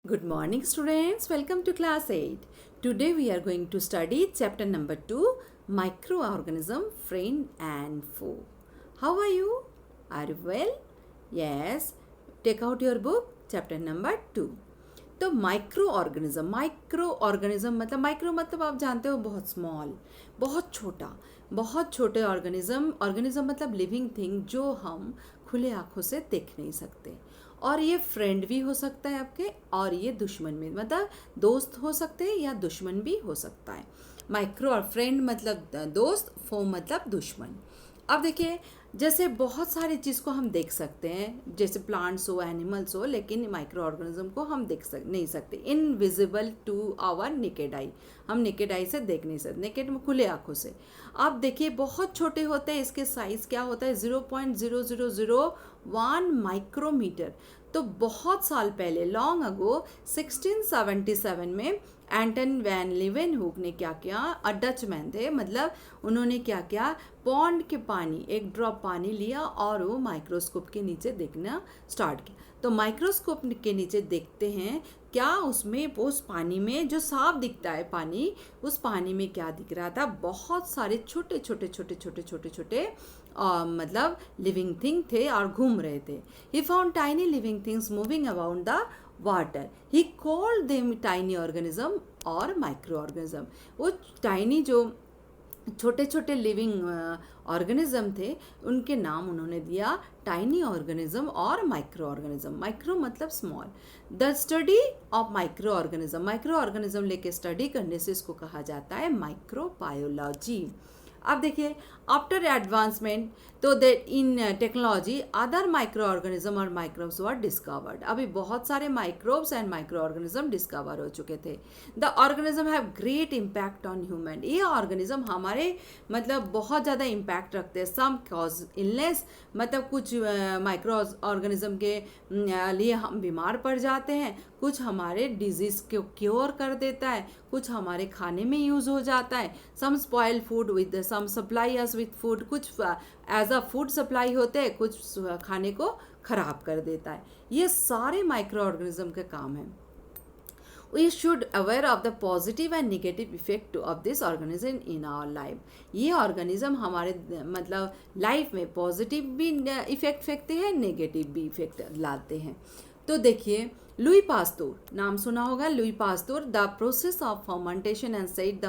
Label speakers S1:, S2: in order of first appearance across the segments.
S1: Good morning, students. Welcome to class 8. Today we are going to study chapter number 2, Microorganism, Friend and Foe. How are you? Are you well? Yes. Take out your book, chapter number 2. तो micro organism मतलब micro मतलब आप जानते हो बहुत small, बहुत छोटे organism मतलब लिविंग थिंग जो हम खुले आंखों से देख नहीं सकते। और ये फ्रेंड भी हो सकता है आपके, और ये दुश्मन भी, मतलब दोस्त हो सकते हैं या दुश्मन भी हो सकता है। माइक्रो और फ्रेंड मतलब दोस्त, फो मतलब दुश्मन। अब देखिए, जैसे बहुत सारी चीज़ को हम देख सकते हैं, जैसे प्लांट्स हो, एनिमल्स हो, लेकिन माइक्रो ऑर्गेनिज्म को हम नहीं सकते। Invisible to our naked eye, हम नेकेड आई से देख नहीं सकते, नेकेड में खुले आंखों से। आप देखिए बहुत छोटे होते हैं, इसके साइज क्या होता है 0.0001 माइक्रोमीटर। तो बहुत साल पहले, लॉन्ग अगो 1677 में एंटन वैन लीवेनहुक ने क्या किया, डच मैन थे, मतलब उन्होंने क्या किया, पॉन्ड के पानी, एक ड्रॉप पानी लिया और वो माइक्रोस्कोप के नीचे देखना स्टार्ट किया। तो माइक्रोस्कोप के नीचे देखते हैं क्या उसमें, उस पानी में जो साफ दिखता है पानी, उस पानी में क्या दिख रहा था, बहुत सारे छोटे छोटे मतलब लिविंग थिंग थे और घूम रहे थे। He found tiny living things moving about the water. He called them tiny organism और माइक्रो ऑर्गेनिज्म। वो टाइनी जो छोटे लिविंग ऑर्गेनिज्म थे, उनके नाम उन्होंने दिया टाइनी ऑर्गेनिज्म और माइक्रो ऑर्गेनिज्म। माइक्रो मतलब small. The study of micro organism लेके स्टडी करने से इसको कहा जाता है माइक्रोबायोलॉजी। अब देखिए, आफ्टर एडवांसमेंट तो that in technology other micro organism और माइक्रोब्स वर डिस्कवर्ड। अभी बहुत सारे microbes and micro organism discover हो चुके थे। The organism have great impact on human. ये ऑर्गेनिज्म हमारे मतलब बहुत ज़्यादा इम्पैक्ट रखते हैं। सम कॉज इलनेस, मतलब कुछ माइक्रो ऑर्गेनिज्म के लिए हम बीमार पड़ जाते हैं, कुछ हमारे डिजीज़ को क्योर कर देता है, कुछ हमारे खाने में यूज़ हो जाता है। Some spoil food with some supply us with food, कुछ एज अ फूड सप्लाई होते हैं, कुछ खाने को खराब कर देता है। ये सारे माइक्रो ऑर्गेनिज्म के काम हैं। We should aware of the positive and negative effect of this organism in our life. ये ऑर्गेनिज्म हमारे मतलब लाइफ में पॉजिटिव भी इफेक्ट फेंकते हैं, नेगेटिव भी इफेक्ट लाते हैं। तो देखिए, लुई पास्तूर नाम सुना होगा, Louis Pasteur. The process of fermentation and said the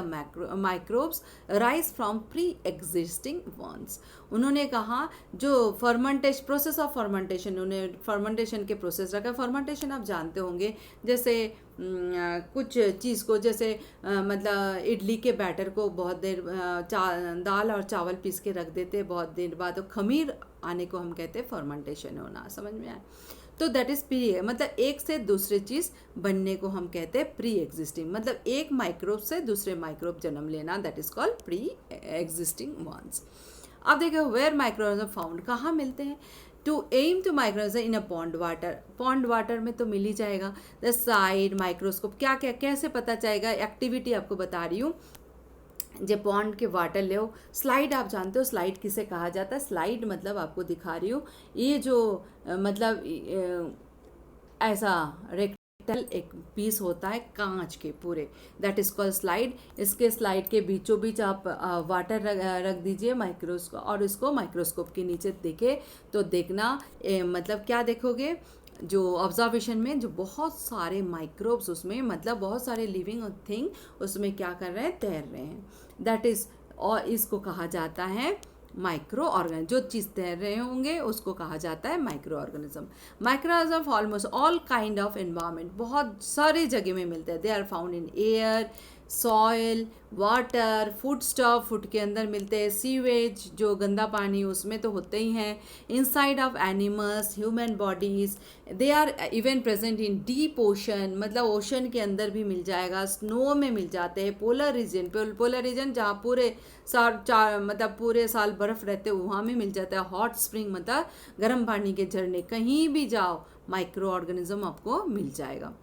S1: microbes rise from pre existing ones. उन्होंने कहा जो प्रोसेस ऑफ फर्मेंटेशन, उन्हें फर्मेंटेशन के प्रोसेस रखा। फर्मेंटेशन आप जानते होंगे, जैसे कुछ चीज़ को, जैसे मतलब इडली के बैटर को बहुत देर दाल और चावल पीस के रख देते, बहुत देर बाद वो खमीर आने को हम कहते हैं फर्मेंटेशन होना। समझ में आया? तो दैट इज़ प्री, मतलब एक से दूसरी चीज़ बनने को हम कहते हैं प्री एग्जिस्टिंग, मतलब एक माइक्रोब से दूसरे माइक्रोब जन्म लेना, that is called pre existing ones. अब देखो, वेयर माइक्रोऑर्गेनिज्म फाउंड, कहाँ मिलते हैं? To M to microorganism in a pond water में तो मिल ही जाएगा। द साइड माइक्रोस्कोप, क्या क्या कैसे पता चलेगा, एक्टिविटी आपको बता रही हूँ। जब पॉन्ड के वाटर ले, स्लाइड आप जानते हो स्लाइड किसे कहा जाता है? स्लाइड मतलब आपको दिखा रही हूँ, ये जो मतलब ऐसा रेक्टेल एक पीस होता है कांच के पूरे, दैट इज कॉल्ड स्लाइड। इसके स्लाइड के बीचों बीच आप वाटर रख दीजिए माइक्रोस्कोप, और इसको माइक्रोस्कोप के नीचे देखे तो देखना मतलब क्या देखोगे, जो ऑब्जर्वेशन में जो बहुत सारे माइक्रोब्स उसमें, मतलब बहुत सारे लिविंग थिंग उसमें क्या कर रहे हैं, तैर रहे हैं, दैट इज, और इसको कहा जाता है माइक्रो ऑर्गेनिज्म। जो चीज़ तैर रहे होंगे उसको कहा जाता है micro organism. Micro organism almost all kind of environment, बहुत सारी जगह में मिलते हैं। They are found in air, soil, water, food stuff, food के अंदर मिलते हैं। सीवेज, जो गंदा पानी उसमें तो होते ही हैं। Inside of animals, human bodies. They are even present in deep ocean, मतलब ओशन के अंदर भी मिल जाएगा। स्नो में मिल जाते हैं। पोलर रीजन जहाँ पूरे मतलब पूरे साल बर्फ़ रहते हैं, वहाँ में मिल जाता है। हॉट स्प्रिंग मतलब गर्म पानी के झरने, कहीं भी जाओ माइक्रो ऑर्गेनिज्म आपको मिल जाएगा।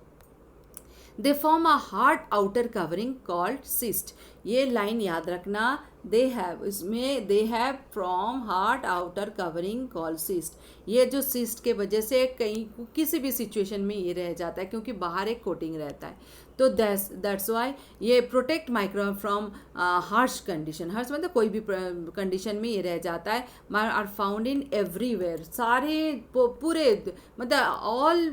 S1: They form a hard outer covering called cyst. ये लाइन याद रखना, they have from heart outer covering call cyst. ये जो सिस्ट के वजह से कहीं किसी भी सिचुएशन में ये रह जाता है क्योंकि बाहर एक कोटिंग रहता है। तो दैट्स वाई ये protect micro from harsh condition. Harsh मतलब कोई भी कंडीशन में ये रह जाता है। आर फाउंड इन एवरीवेयर, सारे पूरे मतलब ऑल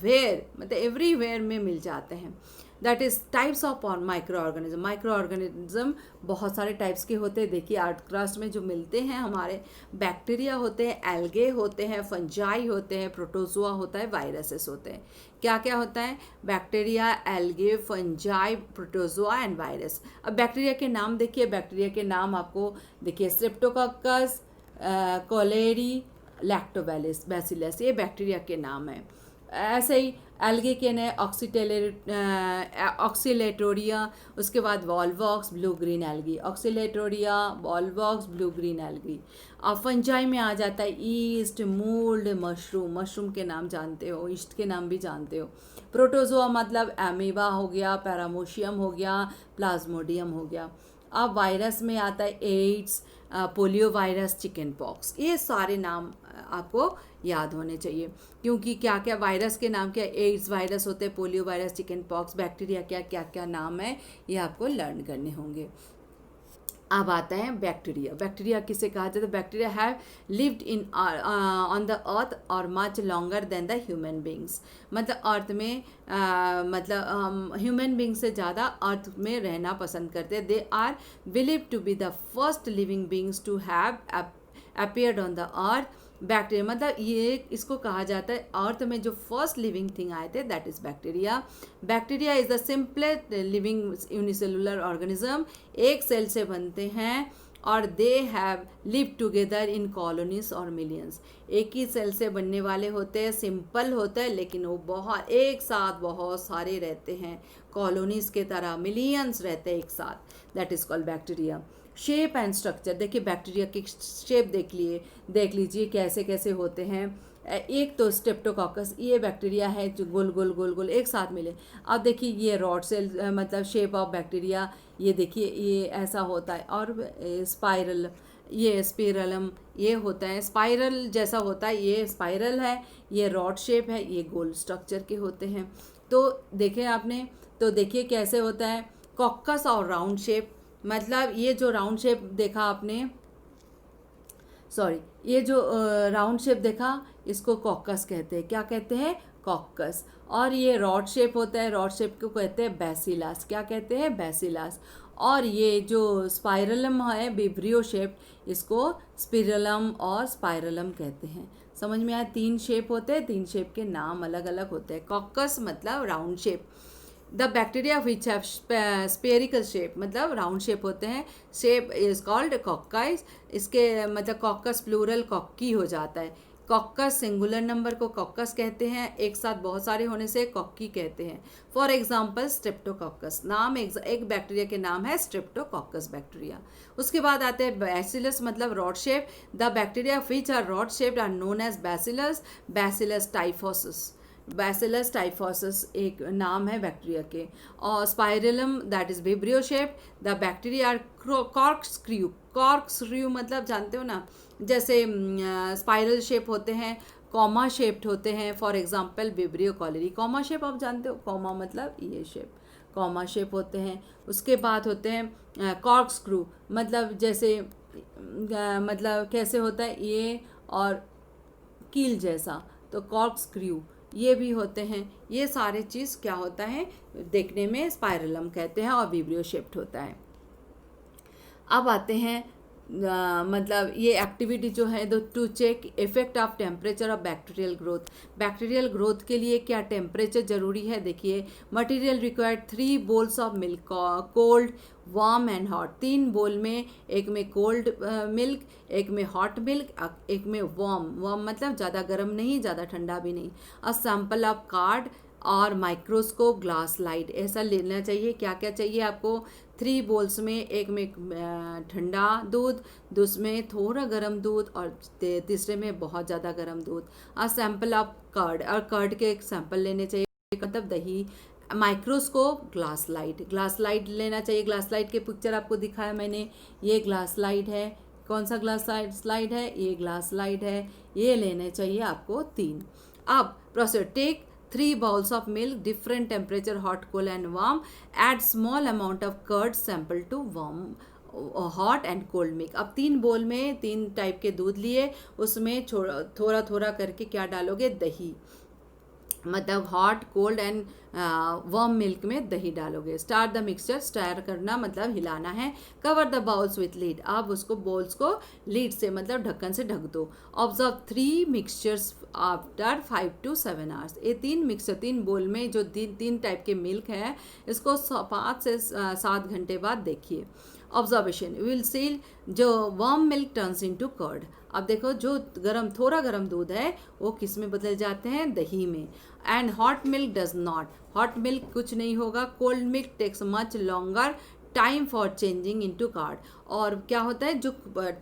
S1: वेयर मतलब एवरीवेयर में मिल जाते हैं। That is types of micro organism. Micro organism बहुत सारे टाइप्स के होते हैं। देखिए अर्थ क्रस्ट में जो मिलते हैं हमारे, बैक्टीरिया होते हैं, एल्गे होते हैं, फंजाई होते हैं, प्रोटोजोआ होता है, वायरसेस होते हैं। क्या क्या होता है? Bacteria, algae, fungi, protozoa and virus. अब बैक्टीरिया के नाम देखिए, बैक्टीरिया के नाम आपको देखिए स्ट्रेप्टोकोकस, कोलेरी, लैक्टोबैसिलस, ये बैक्टीरिया के नाम है। ऐसे ही एल्गे के ने ऑक्सीलेटोरिया, उसके बाद Volvox, blue green algae, Oscillatoria, Volvox, blue green algae. अब फंजाई में आ जाता है ईस्ट, मूल्ड, मशरूम, मशरूम के नाम जानते हो, ईस्ट के नाम भी जानते हो। प्रोटोजोआ मतलब एमीबा हो गया, पैरामोशियम हो गया, प्लाज्मोडियम हो गया। अब वायरस में आता है AIDS, polio virus, chicken pox. ये सारे नाम आपको याद होने चाहिए क्योंकि क्या क्या वायरस के नाम क्या, एड्स वायरस होते हैं, polio virus, chicken pox, bacteria क्या क्या क्या नाम है ये आपको लर्न करने होंगे। अब आता है बैक्टीरिया। बैक्टीरिया किसे कहा जाता है? Bacteria have lived in on the earth और much longer than the human beings. मतलब अर्थ में मतलब ह्यूमन बींग से ज़्यादा अर्थ में रहना पसंद करते हैं। They are believe to be the first living beings to have appeared on the earth. Bacteria मतलब ये इसको कहा जाता है अर्थ में जो फर्स्ट लिविंग थिंग आए थे, that is bacteria. Bacteria is the simplest living unicellular organism. एक सेल से बनते हैं और they have live together in colonies और मिलियंस। एक ही सेल से बनने वाले होते हैं, सिंपल होता है लेकिन वो बहुत एक साथ बहुत सारे रहते हैं, कॉलोनीज के तरह मिलियंस रहते हैं एक साथ। That is called bacteria. Shape and structure देखिए, बैक्टीरिया की शेप देख लीजिए कैसे कैसे होते हैं। एक तो स्ट्रेप्टोकोकस, ये बैक्टीरिया है जो गोल गोल गोल गोल एक साथ मिले। अब देखिए ये रॉड सेल मतलब शेप ऑफ बैक्टीरिया, ये देखिए ये ऐसा होता है। और स्पाइरल, ये स्पिरलम ये होता है, स्पाइरल जैसा होता है, ये स्पाइरल है, ये रॉड शेप है, ये गोल स्ट्रक्चर के होते हैं। तो देखें आपने, तो देखिए कैसे होता है कॉकस और राउंड शेप। मतलब ये जो राउंड शेप देखा आपने, सॉरी ये जो राउंड शेप देखा इसको कॉकस कहते हैं। क्या कहते हैं? कॉकस। और ये रॉड शेप होता है, रॉड शेप को कहते हैं बैसिलस। क्या कहते हैं? बैसिलस। और ये जो स्पाइरलम है विब्रियो शेप, इसको स्पिरलम और स्पाइरलम कहते हैं। समझ में आया? 3 शेप होते हैं, 3 शेप के नाम अलग अलग होते हैं। कॉकस मतलब round shape. The bacteria which have spherical shape मतलब राउंड शेप होते हैं, शेप इज कॉल्ड कॉकाइस। इसके मतलब कॉकस प्लूरल कॉक्की हो जाता है। कॉकस सिंगुलर नंबर को कॉकस कहते हैं, एक साथ बहुत सारे होने से कॉक्की कहते हैं। फॉर एग्जाम्पल स्ट्रेप्टोकोकस, नाम एक बैक्टीरिया के नाम है स्ट्रेप्टोकोकस बैक्टीरिया। उसके बाद आते हैं बैसिलस मतलब rod shape. The bacteria which are rod shaped are known as bacillus, bacillus typhosis. Bacillus typhosis एक नाम है बैक्टीरिया के। और spirillum that is vibrio shape. The bacteria are corkscrew. Corkscrew मतलब जानते हो ना, जैसे स्पाइरल शेप होते हैं, कॉमा शेप्ड होते हैं। For example vibrio cholerae, comma shape आप जानते हो, कॉमा मतलब ये शेप, कॉमा शेप होते हैं। उसके बाद होते हैं कॉर्कस्क्रू मतलब जैसे मतलब कैसे होता है ये, और कील जैसा, तो कॉर्कस्क्रू ये भी होते हैं। ये सारे चीज़ क्या होता है देखने में स्पाइरलम कहते हैं और विब्रियो शेप्ड होता है। अब आते हैं मतलब ये एक्टिविटी जो है to check effect of temperature of bacterial growth. Bacterial growth के लिए क्या टेम्परेचर ज़रूरी है? देखिए material required 3 bowls of milk, cold, warm and hot. 3 bowl में, एक में कोल्ड मिल्क, एक में हॉट मिल्क, एक में वार्म मतलब ज़्यादा गर्म नहीं ज़्यादा ठंडा भी नहीं। अ सैम्पल ऑफ कार्ड और माइक्रोस्कोप, ग्लास लाइट, ऐसा लेना चाहिए। क्या क्या चाहिए आपको? 3 bowls में, एक में ठंडा दूध, दूसरे में थोड़ा गर्म दूध और तीसरे में बहुत ज़्यादा गर्म दूध। अ सैम्पल ऑफ कर्ड, और कर्ड के एक सैंपल लेने चाहिए मतलब दही। माइक्रोस्कोप, ग्लास लाइट लेना चाहिए। ग्लास लाइट के पिक्चर आपको दिखाया मैंने, ये ग्लास लाइट है। कौन सा ग्लास स्लाइड है? ये ग्लास स्लाइड है। ये लेने चाहिए आपको 3। अब process, take 3 bowls of milk, different temperature, hot, cold and warm, add small amount of curd sample to warm hot and cold milk. अब 3 बोल में 3 टाइप के दूध लिए, उसमें थोड़ा थोड़ा करके क्या डालोगे? दही, मतलब hot, cold and warm milk में दही डालोगे। स्टार्ट द मिक्सचर, स्टार करना मतलब हिलाना है। Cover the bowls with lead, आप उसको बोल्स को लीड से मतलब ढक्कन से ढक दो। Observe 3 mixtures after 5 to 7 hours. ये 3 मिक्सचर, 3 बोल में जो 3 टाइप के मिल्क है, इसको 5 से 7 घंटे बाद देखिए। ऑब्जर्वेशन, विल सी जो warm milk turns into curd. अब देखो जो थोड़ा गर्म दूध है वो किस में बदल जाते हैं? दही में। And hot milk does not, hot milk कुछ नहीं होगा। Cold milk takes much longer time for changing into curd. और क्या होता है, जो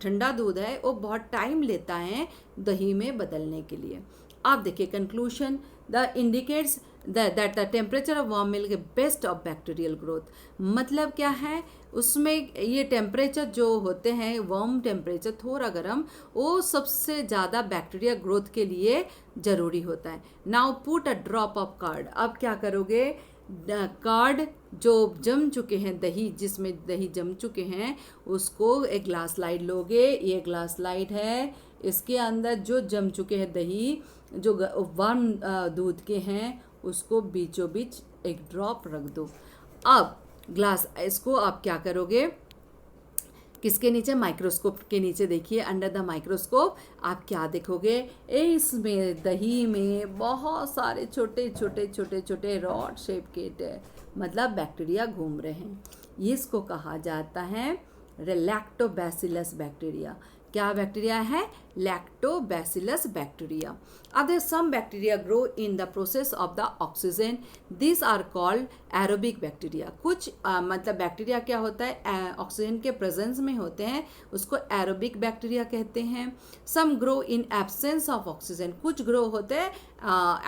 S1: ठंडा दूध है वो बहुत टाइम लेता है दही में बदलने के लिए। आप देखिए conclusion, the indicates that the temperature of warm milk best of bacterial growth. मतलब क्या है, उसमें ये टेम्परेचर जो होते हैं, वार्म टेम्परेचर थोड़ा गर्म, वो सबसे ज़्यादा बैक्टीरिया ग्रोथ के लिए ज़रूरी होता है। Now put a drop of curd. अब क्या करोगे? कर्ड जो जम चुके हैं, दही जिसमें दही जम चुके हैं, उसको एक ग्लास लाइट लोगे। ये ग्लास लाइट है, इसके अंदर जो जम चुके हैं दही, जो वार्म दूध के हैं, उसको बीचों बीच एक ड्रॉप रख दो। अब ग्लास, इसको आप क्या करोगे? किसके नीचे? माइक्रोस्कोप के नीचे देखिए। अंडर द माइक्रोस्कोप आप क्या देखोगे? इसमें दही में बहुत सारे छोटे छोटे छोटे छोटे रॉड शेप के मतलब बैक्टीरिया घूम रहे हैं। इसको कहा जाता है लैक्टोबैसिलस बैक्टीरिया। क्या बैक्टीरिया है? Lactobacillus bacteria. अब some bacteria grow in the process of the oxygen, this are called aerobic bacteria. कुछ मतलब बैक्टीरिया क्या होता है? ऑक्सीजन के प्रेजेंस में होते हैं, उसको एरोबिक बैक्टीरिया कहते हैं। Some grow in absence of oxygen, कुछ ग्रो होते हैं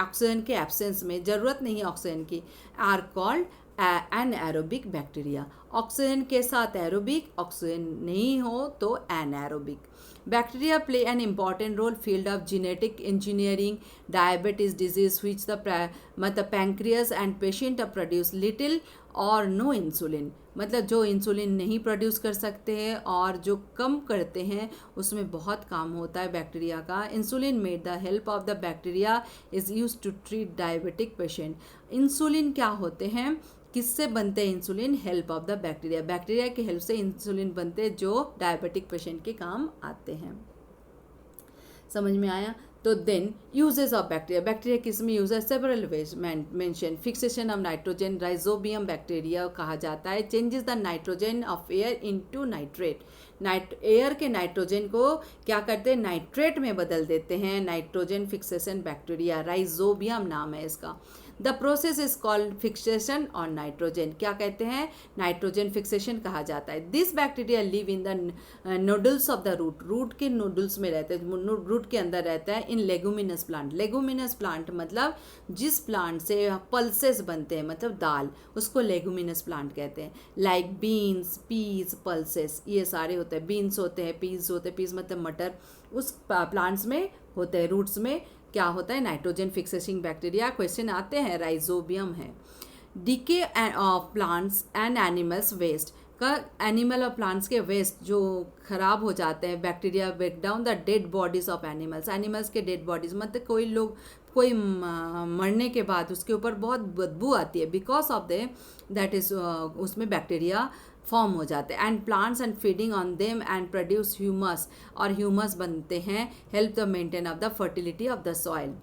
S1: ऑक्सीजन के एब्सेंस में, ज़रूरत नहीं है ऑक्सीजन की, are called anaerobic bacteria. Oxygen के साथ एरोबिक, ऑक्सीजन नहीं हो तो anaerobic. Bacteria play an important role field of genetic engineering, diabetes disease which the मतलब pancreas and patient produce little or no insulin. मतलब जो इंसुलिन नहीं प्रोड्यूस कर सकते हैं और जो कम करते हैं, उसमें बहुत काम होता है बैक्टीरिया का। Insulin made the help of the bacteria is use to treat diabetic patient. Insulin क्या होते हैं? किससे बनते हैं insulin? Help of the bacteria, bacteria की हेल्प से इंसुलिन बनते हैं जो डायबिटिक पेशेंट के काम आते हैं। समझ में आया? तो then uses of bacteria, bacteria किस में यूज है? Several ways mention. Fixation of nitrogen, rhizobium bacteria कहा जाता है। Changes the nitrogen of air into nitrate, air के नाइट्रोजन को क्या करते हैं? नाइट्रेट में बदल देते हैं। नाइट्रोजन फिक्सेशन बैक्टीरिया, राइजोबियम नाम है इसका। The process is called fixation on nitrogen. क्या कहते हैं? नाइट्रोजन फिक्सेशन कहा जाता है। This bacteria live in the nodules of the root, root के नोडल्स में रहते हैं, रूट के अंदर रहता है। In leguminous plant, leguminous plant मतलब जिस प्लांट से पल्सेस बनते हैं, मतलब दाल, उसको लेगुमिनस प्लांट कहते हैं। लाइक बीन्स, पीज, पल्सेस, ये सारे होते हैं। बीन्स होते हैं, पीज होते हैं, पीज मतलब मटर, उस प्लांट्स में होते हैं। रूट्स में क्या होता है? Nitrogen फिक्सेशिंग bacteria. क्वेश्चन आते हैं, राइजोबियम है। Decay of plants and animals waste का, एनिमल और प्लांट्स के वेस्ट जो खराब हो जाते हैं, bacteria break down the dead bodies of animals, animals के डेड बॉडीज, मतलब कोई मरने के बाद उसके ऊपर बहुत बदबू आती है, बिकॉज ऑफ दैट इज उसमें बैक्टीरिया फॉर्म हो जाते हैं। And plants and feeding on them and produce humus, और ह्यूमस बनते हैं। Help the maintain of the fertility of the soil.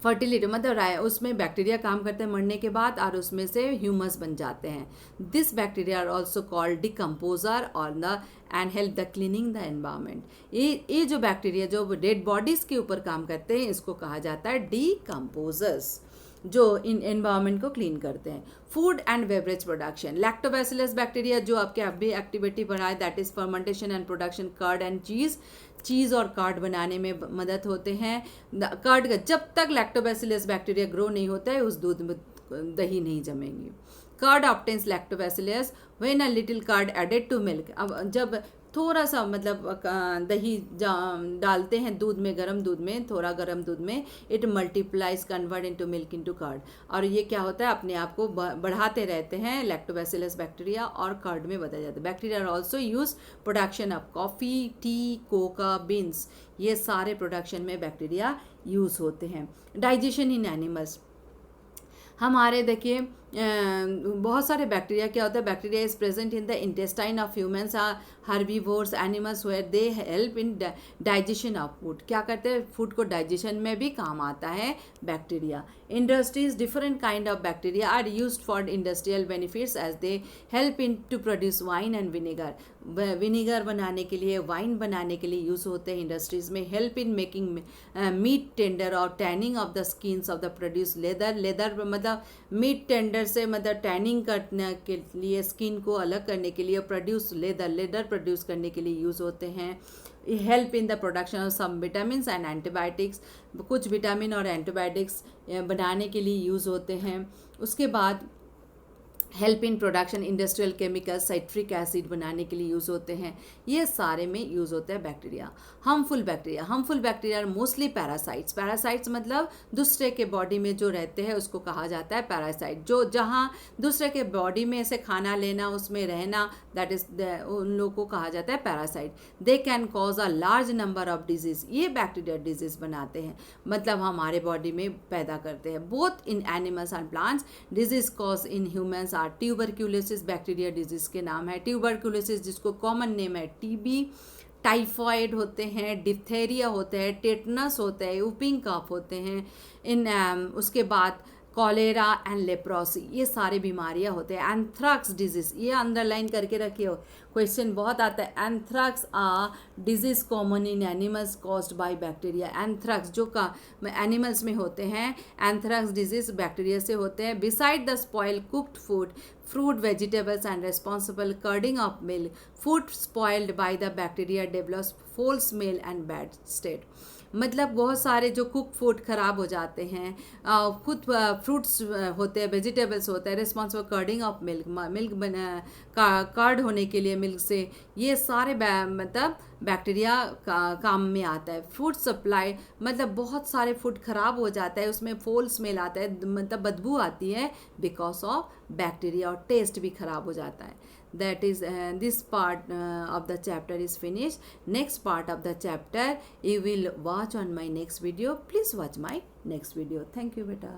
S1: Fertility मतलब उसमें बैक्टीरिया काम करते हैं मरने के बाद, और उसमें से ह्यूमस बन जाते हैं। This bacteria are also called decomposer or the and help the cleaning the environment. ये जो बैक्टीरिया जो डेड बॉडीज के ऊपर काम करते हैं, इसको कहा जाता है डिकम्पोजर्स, जो इन एनवायरनमेंट को क्लीन करते हैं। Food and beverage production, lactobacillus bacteria जो आपके अभी एक्टिविटी बढ़ाए, that is fermentation and production curd and cheese और कर्ड बनाने में मदद होते हैं। कर्ड का जब तक लैक्टोबैसिलस बैक्टीरिया ग्रो नहीं होता है, उस दूध दही नहीं जमेगी। Curd obtains lactobacillus when a little curd added to milk. अब जब थोड़ा सा मतलब दही डालते हैं दूध में, गर्म दूध में, थोड़ा गर्म दूध में, it multiplies convert into milk into curd. और ये क्या होता है, अपने आप को बढ़ाते रहते हैं लैक्टोबैसिलस बैक्टीरिया, और कर्ड में बदल जाते हैं। Bacteria are also use production of coffee, tea, coca beans, ये सारे प्रोडक्शन में बैक्टीरिया यूज़ होते हैं। डाइजेशन इन एनिमल्स, हमारे देखिए बहुत सारे बैक्टीरिया क्या होता है, bacteria is present in the intestine of humans, herbivores animals where they help in digestion of food. क्या करते हैं, फूड को डाइजेशन में भी काम आता है bacteria. Industries, different kind of bacteria are used for industrial benefits as they help in to produce wine and vinegar. Vinegar बनाने के लिए, वाइन बनाने के लिए यूज़ होते हैं इंडस्ट्रीज में। Help in making meat tender और tanning of the skins of the produce leather. Leather मतलब मीट टेंडर से मतलब टैनिंग करने के लिए, स्किन को अलग करने के लिए प्रोड्यूस लेदर, लेदर प्रोड्यूस करने के लिए यूज़ होते हैं। Help in the production of some vitamins and antibiotics, कुछ विटामिन और एंटीबायोटिक्स बनाने के लिए यूज़ होते हैं। उसके बाद help in production industrial chemicals, citric acid बनाने के लिए यूज़ होते हैं। ये सारे में यूज़ होते हैं bacteria. Harmful bacteria, harmful bacteria are mostly parasites. Parasites मतलब दूसरे के बॉडी में जो रहते हैं उसको कहा जाता है पैरासाइट। जो जहाँ दूसरे के बॉडी में से खाना लेना, उसमें रहना, दैट इज उन लोगों को कहा जाता है parasite. They can cause a large number of disease, ये बैक्टीरिया डिजीज बनाते हैं, मतलब हमारे बॉडी में पैदा करते हैं। Both in animals and plants, disease cause in humans are tuberculosis, bacteria disease के नाम है। ट्यूबरक्यूलोसिस जिसको कॉमन नेम है टीबी, टाइफॉइड होते हैं, डिप्थेरिया होते हैं, टेटनस होते हैं, ऊपिंग कफ होते हैं। उसके बाद कॉलेरा एंड लेप्रोसी, ये सारी बीमारियां होते हैं। एंथ्रैक्स डिजीज, ये अंडरलाइन करके रखिए, क्वेश्चन बहुत आता है। Anthrax a disease common in animals caused by bacteria. Anthrax जो का एनिमल्स में होते हैं, एंथ्रैक्स डिजीज बैक्टीरिया से होते हैं। Beside the spoil cooked food, fruit, vegetables and responsible curding of milk, food spoiled by the bacteria develops foul smell and bad state। मतलब बहुत सारे जो कुक फूड ख़राब हो जाते हैं, खुद फ्रूट्स होते हैं, वेजिटेबल्स होते हैं, responsible curding of milk, milk curd होने के लिए मिल्क से, ये सारे मतलब बैक्टीरिया काम में आता है। फूड सप्लाई मतलब बहुत सारे फूड ख़राब हो जाता है, उसमें फोल स्मेल आता है, मतलब बदबू आती है बिकॉज ऑफ बैक्टीरिया, और टेस्ट भी ख़राब हो जाता है। That is this part of the chapter is finished. Next part of the chapter you will watch on my next video. Please watch my next video. Thank you beta.